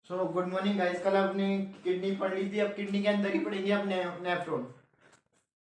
Good morning guys. कल आपने kidney पढ़ ली थी, अब किडनी के अंदर ही पढ़ेंगे अब नेफ्रॉन।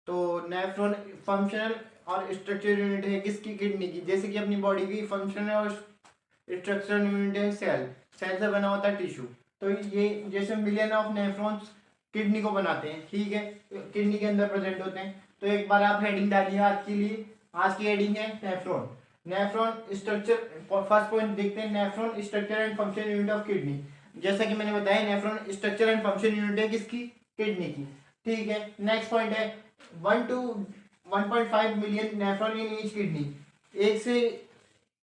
तो नेफ्रॉन फंक्शनल और स्ट्रक्चरल यूनिट है किसकी? किडनी की। जैसे कि अपनी बॉडी की फंक्शनल और स्ट्रक्चरल यूनिट है सेल। सेल से बना होता है टिश्यू। तो ये जैसे मिलियन ऑफ नेफ्रॉन्स किडनी को बनाते हैं, ठीक है, किडनी के अंदर प्रेजेंट होते हैं। तो एक बार आप हेडिंग डालिए आज के लिए। आज की हेडिंग है nephron. Nephron structure. First point देखते हैं, nephron structure and function unit of kidney. जैसा कि मैंने बताया, nephron structure and function unit है किसकी? किडनी की। ठीक है, नेक्स्ट पॉइंट है 1 to 1.5 million nephron in each kidney. 1 से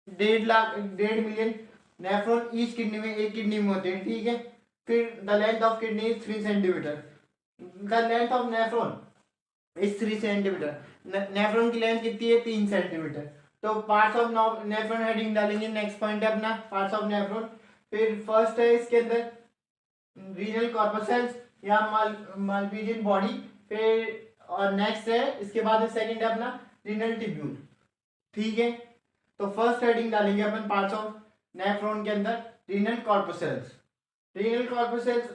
1.5 मिलियन नेफ्रॉन ईच किडनी में, एक किडनी में होते हैं, ठीक है। फिर the length of kidney is 3 centimetre. The length of nephron is 3 centimetre. Nephron की लेंथ कितनी है? 3 सेंटीमीटर। तो पार्ट्स ऑफ नेफ्रॉन हेडिंग डालेंगे। नेक्स्ट पॉइंट है अपना पार्ट्स ऑफ नेफ्रॉन। फिर फर्स्ट है इसके अंदर रीनल कॉर्पसेल्स या मालपीजियन बॉडी। फिर और नेक्स्ट है इसके बाद सेकंड है अपना रीनल ट्यूब्यूल, ठीक है। तो फर्स्ट हेडिंग डालेंगे अपन पार्ट्स ऑफ नेफ्रॉन के अंदर renal corpuscles. Renal corpuscles,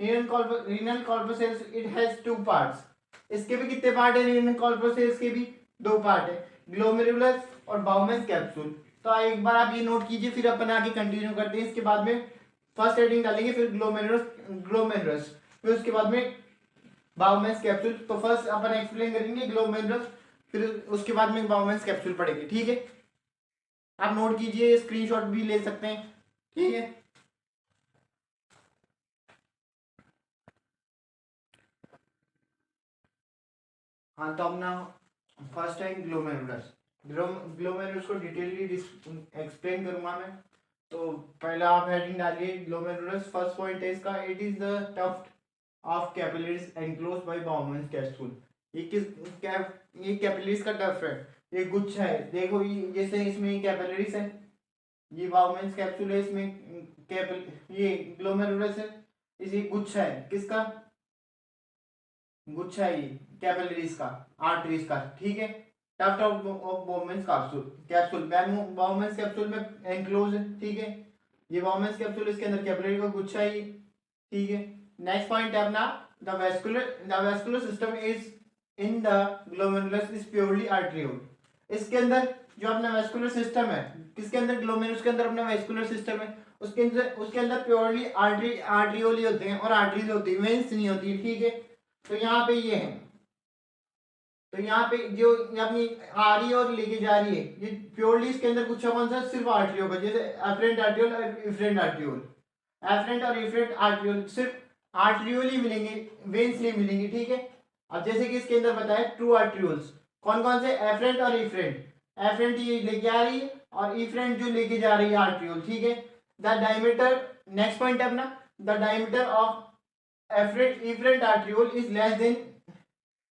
renal corpuscles it has 2 parts. इसके भी कितने पार्ट है? रीनल कॉर्पसेल्स के भी 2 पार्ट है, ग्लोमेरुलस और बाउमेंस कैप्सूल। तो एक बार आप ये नोट कीजिए, फिर अपन आगे कंटिन्यू करते हैं। इसके बाद में फर्स्ट हेडिंग डालेंगे, फिर ग्लोमेरुलस, फिर उसके बाद में बाउमेंस कैप्सूल। तो फर्स्ट अपन एक्सप्लेन करेंगे ग्लोमेरुलस, फिर उसके बाद में बाउमेंस कैप्सूल पढ़ेंगे, ठीक है। आप नोट कीजिए, स्क्रीनशॉट भी ले सकते हैं, ठीक है। हाँ, तो अपना फर्स्ट है ग्लोमेरुलस। ग्लोमेरुलस को डिटेलली एक्सप्लेन करूंगा मैं। तो पहला आप हेडिंग डालिए ग्लोमेरुलस। फर्स्ट पॉइंट है इसका, it is the tuft of capillaries enclosed by Bowman's capsule. ये किस ये कैपिलरीज का टफ्ट है, ये गुच्छा है। देखो ये जैसे इसमें कैपिलरीज है, ये बाउमेंस कैप्सूल है, इसमें ये ग्लोमेरुलस है, इसे गुच्छा है। किसका गुच्छा है? ये कैपिलरीज का, आर्टरीज का, ठीक है। Tuft of Bowman's capsule, capsule Bowman's capsule में एनक्लोज है, ठीक है। ये बाउमेंस कैप्सूल, इसके अंदर कैपिलरी का गुच्छा है, ठीक है। नेक्स्ट पॉइंट है अपना the vascular system is in the glomerulus is purely arteriole. इसके अंदर जो अपना वेस्कुलर सिस्टम है, किसके अंदर? ग्लोमेरुलस के अंदर अपना वेस्कुलर सिस्टम है। उसके अंदर प्योरली आर्ट्रियोल होते हैं और आर्टरीज होती है, वेन्स नहीं होती, ठीक है। तो यहाँ पे ये है, तो यहाँ पे जो ये अपनी आ रही है और लेके जा रही है, ये प्योरली इसके अंदर गुच्छा कौन सा? सिर्फ आर्टरियोल का। जैसे एफरेंट आर्टियोल और इफरेंट आर्टियोल, एफरेंट और इफरेंट आर्टियोल सिर्फ आर्टरियोल ही मिलेंगे, वेन्स नहीं मिलेंगे, ठीक है। अब जैसे कि इसके अंदर बताया ट्रू आर्टरियोल्स कौन कौन से? एफरेंट और इफरेंट। एफरेंट ये लेके आ रही है और इफरेंट जो लेके जा रही है आर्टरियोल, ठीक है। द डायमीटर, नेक्स्ट पॉइंट है अपना, the diameter of efferent efferent arteriole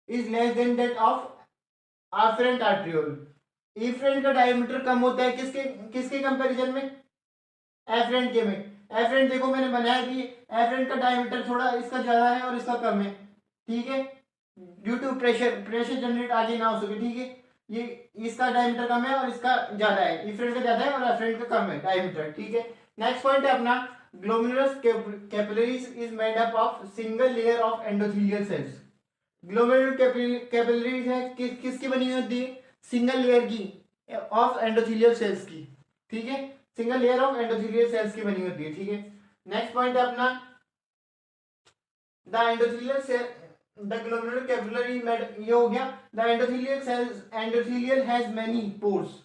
is less than that of afferent arteriole। efferent का डायमीटर कम होता है किसके किसके कंपैरिजन में? efferent के में। efferent देखो मैंने बनाया कि efferent का डायमीटर थोड़ा इसका ज्यादा है और इसका कम है, ठीक है। ड्यू टू प्रेशर जनरेट आगे ना हो सके, ठीक है। ये इसका डायमीटर कम है और इसका ज्यादा है, efferent का ज्यादा है और efferent का कम है डायमीटर, ठीक है। नेक्स्ट पॉइंट है अपना glomerulus capillaries is made up of single layer of endothelial cells. Glomerular capillaries है किसकी बनी हुई होती है? सिंगल लेयर की, ऑफ एंडोथेलियल सेल्स की, ठीक है। Single layer of endothelial cells की बनी होती है, ठीक है। नेक्स्ट पॉइंट है अपना the endothelial cell, the glomerular capillary made, ये हो गया। The endothelial cells, endothelial has many pores.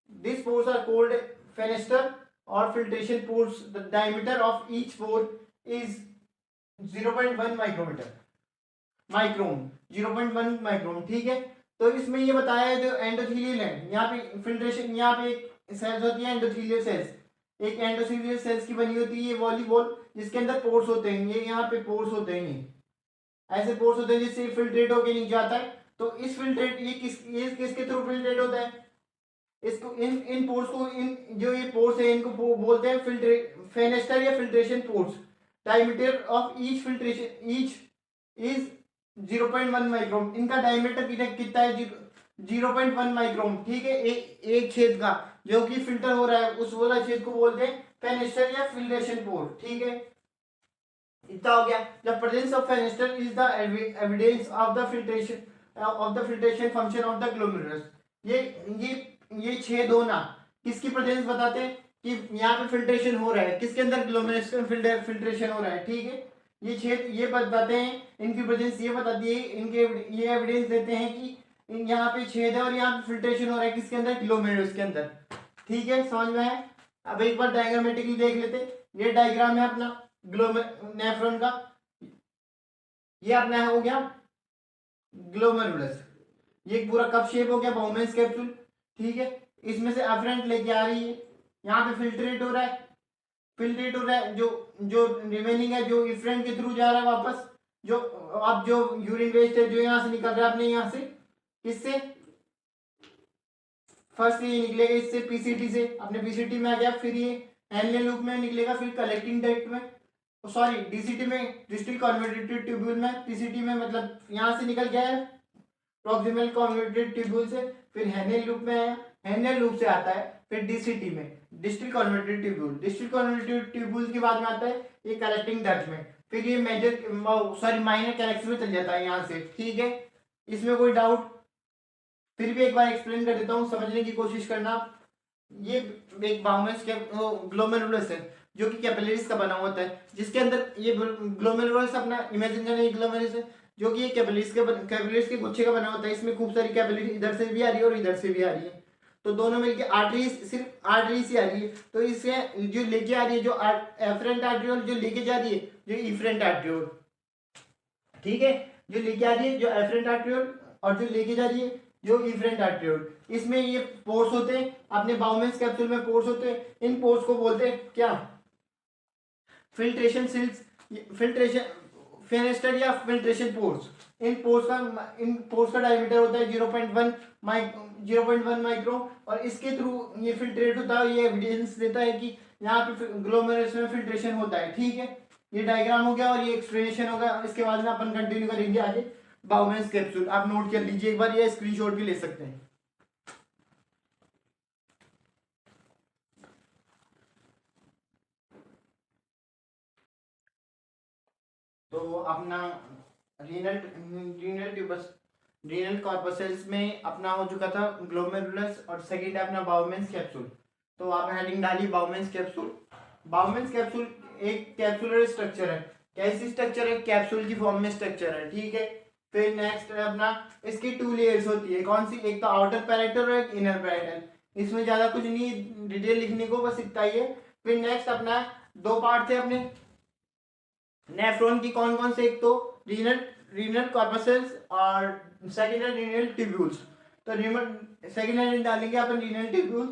This pores are called fenestrae और filtration pores. The diameter of each pore is 0.1 micron 0.1 micron, ठीक है। तो इसमें ये बताया है जो एंडोथेलियल है, यहाँ पे फिल्ट्रेशन, यहाँ पे एक सेल्स होती है एंडोथेलियल सेल्स, एक एंडोथेलियल सेल्स की बनी होती है ये वॉलीबॉल, जिसके अंदर पोर्स होते हैं। ये यहाँ पे पोर्स होते हैं, ये ऐसे पोर्स होते हैं जिससे फिल्ट्रेट होके नीचे आता है। तो इस फिल्ट्रेट ये किसके थ्रू फिल्ट्रेट होता है? इसको इन इन पोर्स को, इन जो ये पोर्स है इनको बोलते हैं फेनेस्टर या filtration pores. Diameter of each filtration each is 0.1 micron. इनका डायमीटर कितना है? 0.1 माइक्रोन, ठीक है। एक छेद का जो कि फिल्टर हो रहा है, उस वाला छेद को बोलते हैं फेनेस्टर या फिल्ट्रेशन पोर, ठीक है, इतना हो गया। The presence of fenestrae is the evidence of the filtration function of the glomerulus. ये ये छह दो ना किसकी प्रेजेंस बताते हैं कि यहाँ पे फिल्ट्रेशन हो रहा है, किसके अंदर ग्लोमेरुलस का फिल्ट्रेशन हो रहा है, ठीक है। ये छह ये बताते हैं, इनकी प्रेजेंस ये बताती है, इनके ये एविडेंस देते हैं कि यहाँ पे छेद है और यहाँ पे फिल्ट्रेशन हो रहा है किसके अंदर, ग्लोमेरुलस के अंदर, ठीक है, समझ में आया। अब एक बार डायग्रामेटिकली देख लेते हैं। ये डायग्राम है अपना नेफ्रॉन का, ये अपना हो गया ग्लोमेरुलस, ये पूरा कप शेप हो गया बाउमेंस कैप्सूल, ठीक है। इसमें से एफरेंट लेके आ रही है, यहाँ पे फिल्ट्रेट हो रहा है, जो जो रिमेनिंग है जो इफरेंट के थ्रू जा रहा है वापस, जो अब जो यूरिन वेस्ट है जो यहाँ से निकल रहा है अपने यहाँ से, किससे, फर्स्ट ये निकलेगा इससे पीसीटी से, अपने पीसीटी में आ गया, फिर ये हेनले लूप में निकलेगा, फिर कलेक्टिंग डक्ट में, सॉरी डीसीटी में, डिस्ट्रिक्ट कन्वर्टेड ट्यूब्यूल में, पीसीटी में मतलब यहाँ से निकल गया है प्रॉक्सिमल कन्वर्टेड ट्यूब्यूल से, फिर हेनल लूप में आया, हेनल लूप से आता है फिर डीसीटी में, district converted tubule, district converted tubule के बाद में आता है ये कलेक्टिंग डक्ट में, फिर ये मेजर सॉरी माइनर कैलेक्स में चल जाता है यहाँ से, ठीक है। इसमें कोई डाउट, फिर भी एक बार एक्सप्लेन कर देता हूँ, समझने की कोशिश करना। ये एक बाउमेंस ग्लोमेरुलस है जो कि कैपिलरीज का बना होता है, जिसके अंदर ये ग्लोमेरुलस अपना इमेजिन करना, ग्लोमेरुलस है जो कि ये कैपिलरीज के गुच्छे का बना होता है। इसमें खूब सारी कैपिलरी इधर से भी आ रही है और इधर से भी आ रही है, तो दोनों मिलकर आर्टरीज, सिर्फ आर्टरीज ही आ रही है, तो इससे जो लेके आ रही है, जो एफरेंट आर्ट्रियोल जो लेके जा रही है, जो इफरेंट आर्ट्रियोल, ठीक है, जो लेके आ रही है जो एफरेंट आर्ट्रियोल और जो लेके जा रही है जो इफरेंट आर्ट्रियोल, इसमें ये पोर्स होते हैं, अपने बाउमेंस कैप्सूल में पोर्स होते हैं, इन पोर्स को बोलते हैं क्या, फिल्ट्रेशन सिल्स, फिल्ट्रेशन फेनेस्टर या फिल्ट्रेशन पोर्स। इन पोर्स का डायमीटर होता है 0.1 माइक्रो, और इसके थ्रू ये फिल्ट्रेट होता है, ये एविडेंस देता है कि यहाँ पे ग्लोमेरुलस में फिल्ट्रेशन होता है, ठीक है। ये डायग्राम हो गया और ये एक्सप्लेनेशन हो गया, इसके बाद में अपन कंटिन्यू करेंगे आगे बाउमेंस कैप्सूल। आप नोट कर लीजिए एक बार, ये स्क्रीनशॉट भी ले सकते हैं। तो अपना रीनल कॉर्पसेल्स में अपना हो चुका था ग्लोमेरुलस, और सेकंड है अपना बाउमेंस कैप्सूल। तो आपने हेडिंग डाली बाउमेंस कैप्सूल। बाउमेंस कैप्सूल एक कैप्सुलर स्ट्रक्चर है, कैसी स्ट्रक्चर है, कैप्सूल की फॉर्म में स्ट्रक्चर है, ठीक है। फिर नेक्स्ट है अपना, इसकी 2 लेयर्स होती है, कौन सी, एक तो आउटर पैरेटल और एक इनर पैरेटल। इसमें ज्यादा कुछ नहीं डिटेल लिखने को, बस इतना ही है। फिर नेक्स्ट अपना 2 पार्ट थे अपने नेफ्रॉन की, कौन कौन से, एक तो रीनल रीनल कॉर्पसेल्स और सेकेंड है रीनल ट्यूब्यूल्स। तो सेकेंड है डालेंगे अपन renal tubules.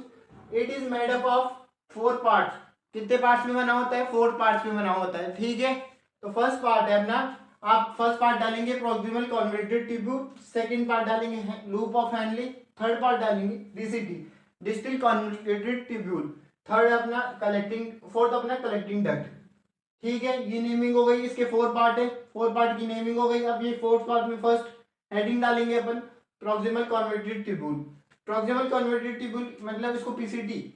It is made up of 4 parts. कितने पार्ट्स में बना होता है, 4 पार्ट्स में बना होता है, ठीक है। तो फर्स्ट पार्ट है अपना, आप फर्स्ट पार्ट डालेंगे proximal converted tubule, second part डालेंगे loop of Henle, third part डालेंगे DCT, distal converted tubule, third अपना कलेक्टिंग, फोर्थ अपना कलेक्टिंग डक्ट, ठीक है। ये नेमिंग हो गई, इसके 4 पार्ट है, 4 पार्ट की नेमिंग हो गई। अब ये 4th पार्ट में फर्स्ट हेडिंग डालेंगे अपन proximal converted tubule. Proximal converted tubule मतलब इसको पीसीटी,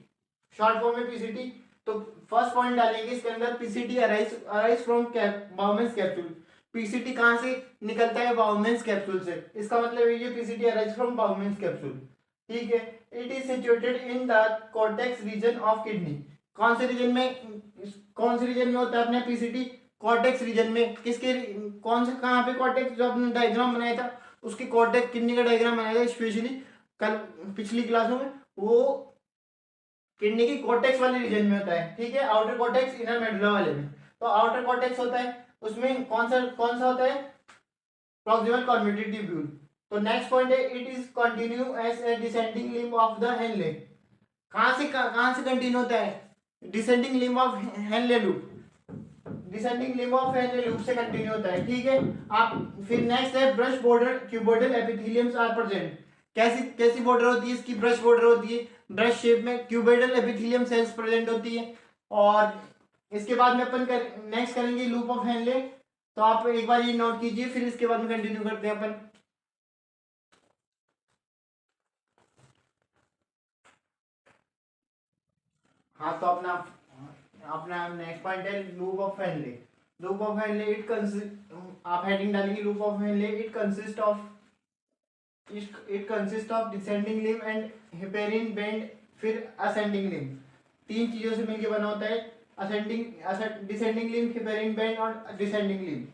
शॉर्ट फॉर्म में पीसीटी। तो फर्स्ट पॉइंट डालेंगे इसके अंदर, PCT arise from Bowman's capsule. PCT कहां से निकलता है, बाउमेंस कैप्सूल से, इसका मतलब ये PCT arise from Bowman's capsule, ठीक है। It is situated in the cortex region of kidney. कौन से रीजन में, कौन से रीजन में होता है अपने पीसीटी, कॉर्टेक्स रीजन में। किसके, कौन से, कहाँ पे कॉर्टेक्स, जो आपने डायग्राम बनाया था उसके कॉर्टेक्स किडनी का डायग्राम बनाया था स्पेशली कल पिछली क्लासों में, वो किडनी की कॉर्टेक्स वाले रीजन में होता है, ठीक है। आउटर कॉर्टेक्स, इनर मेडुला वाले में। तो आउटर कॉर्टेक्स होता है, उसमें कौन सा होता है, प्रॉक्सिमल कन्वर्टेड ट्यूब्यूल। तो नेक्स्ट पॉइंट है, it is continue as a descending limb of the Henle. कहां से कंटिन्यू होता है, descending limb of Henle loop, descending limb of Henle loop से कंटिन्यू होता है, ठीक है। आप फिर नेक्स्ट है brush border cuboidal epitheliums are present. कैसी कैसी बॉर्डर होती है इसकी, ब्रश बॉर्डर होती है, ब्रश शेप में क्यूबोइडल एपिथेलियम सेल्स प्रेजेंट होती है। और इसके बाद में अपन नेक्स्ट करेंगे लूप ऑफ हेनले। तो आप एक बार ये नोट कीजिए, फिर इसके बाद में कंटिन्यू करते हैं अपन। हाँ तो अपना अपना नेक्स्ट पॉइंट है loop of Henle. Loop of Henley it consist, आप हेडिंग डालेंगे loop of Henley it consist of descending limb and heparin bend, फिर असेंडिंग लिम्ब। तीन चीजों से मिलकर बना होता है, डिसेंडिंग लिम्ब, हिपेरिन बेंड और डिसेंडिंग लिम्ब।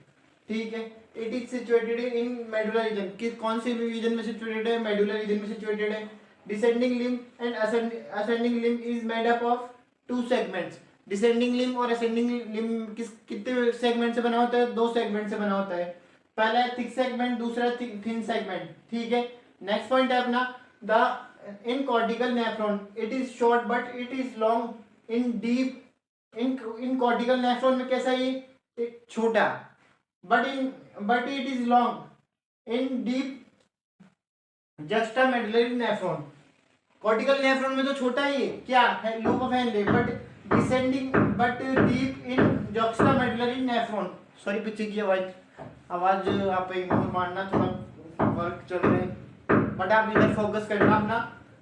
ठीक है, it is situated in medulla reason, किस कौन से रीजन में सिचुएटेड है, मेडुला रीजन में सिचुएटेड है। Descending limb and ascending limb is made up of two segments. Descending limb और असेंडिंग लिम्ब कितने सेगमेंट से बना होता है, दो सेगमेंट से बना होता है। पहला है थिक सेगमेंट, दूसरा थिन सेगमेंट। ठीक है, नेक्स्ट पॉइंट है अपना the in cortical nephron it is short but it is long in deep. In cortical nephron में कैसा ये छोटा, but it is long in deep juxtamedullary nephron. Cortical nephron में तो छोटा ही है, क्या है, loop of Henle, but deep in juxtamedullary nephron. Sorry पीछे की आवाज आप इग्नोर मारना, थोड़ा वर्क चल रहे हैं, बट आप इधर फोकस करना अपना।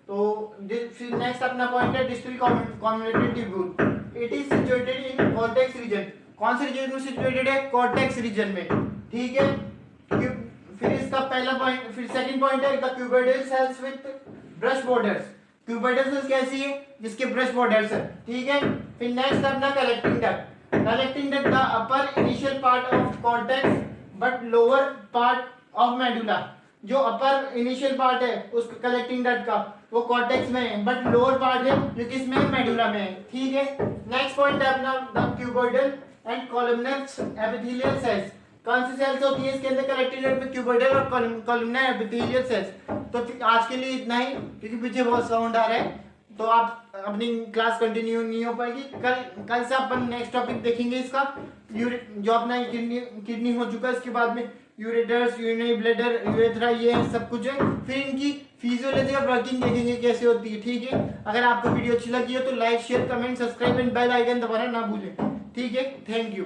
तो नेक्स्ट अपना पॉइंट है distal convoluted tubule. It is situated in cortex region. कौन से रीजन में सिचुएटेड है, कॉर्टेक्स रीजन में। ठीक है, फिर इसका पहला पॉइंट, फिर सेकंड पॉइंट है the cuboidal cells with brush borders. Cuboidal cells कैसी है, जिसके ब्रश बॉर्डर्स है। ठीक है, फिर नेक्स्ट अपना collecting duct. Collecting duct the upper initial part of cortex but lower part of medulla. जो अपर इनिशियल पार्ट है उस कलेक्टिंग डक्ट का, वो कॉर्टेक्स में है, बट लोअर पार्ट है जो किसमें है, मेडुला में है। ठीक है, नेक्स्ट पॉइंट है अपना the cuboidal and columnar epithelial cells. कौन सी सेल्स होती है इसके अंदर कलेक्टिंग डक्ट में, क्यूबोइडल और कॉलमनर एपिथेलियल सेल्स। तो आज के लिए इतना ही, क्योंकि पीछे बहुत साउंड आ रहा है, तो आप अपनी क्लास कंटिन्यू नहीं हो पाएगी। कल से अपन नेक्स्ट टॉपिक देखेंगे इसका, जो अपना किडनी हो चुका है, इसके बाद में यूरेटर्स, यूरिनरी ब्लैडर, यूरेथ्रा, ये सब कुछ है। फिर इनकी फिजियोलॉजी और वर्किंग देखेंगे कैसे होती है। ठीक है, अगर आपको वीडियो अच्छी लगी हो तो like, share, comment, subscribe and bell icon दबाना ना भूलें। ठीक है, थैंक यू।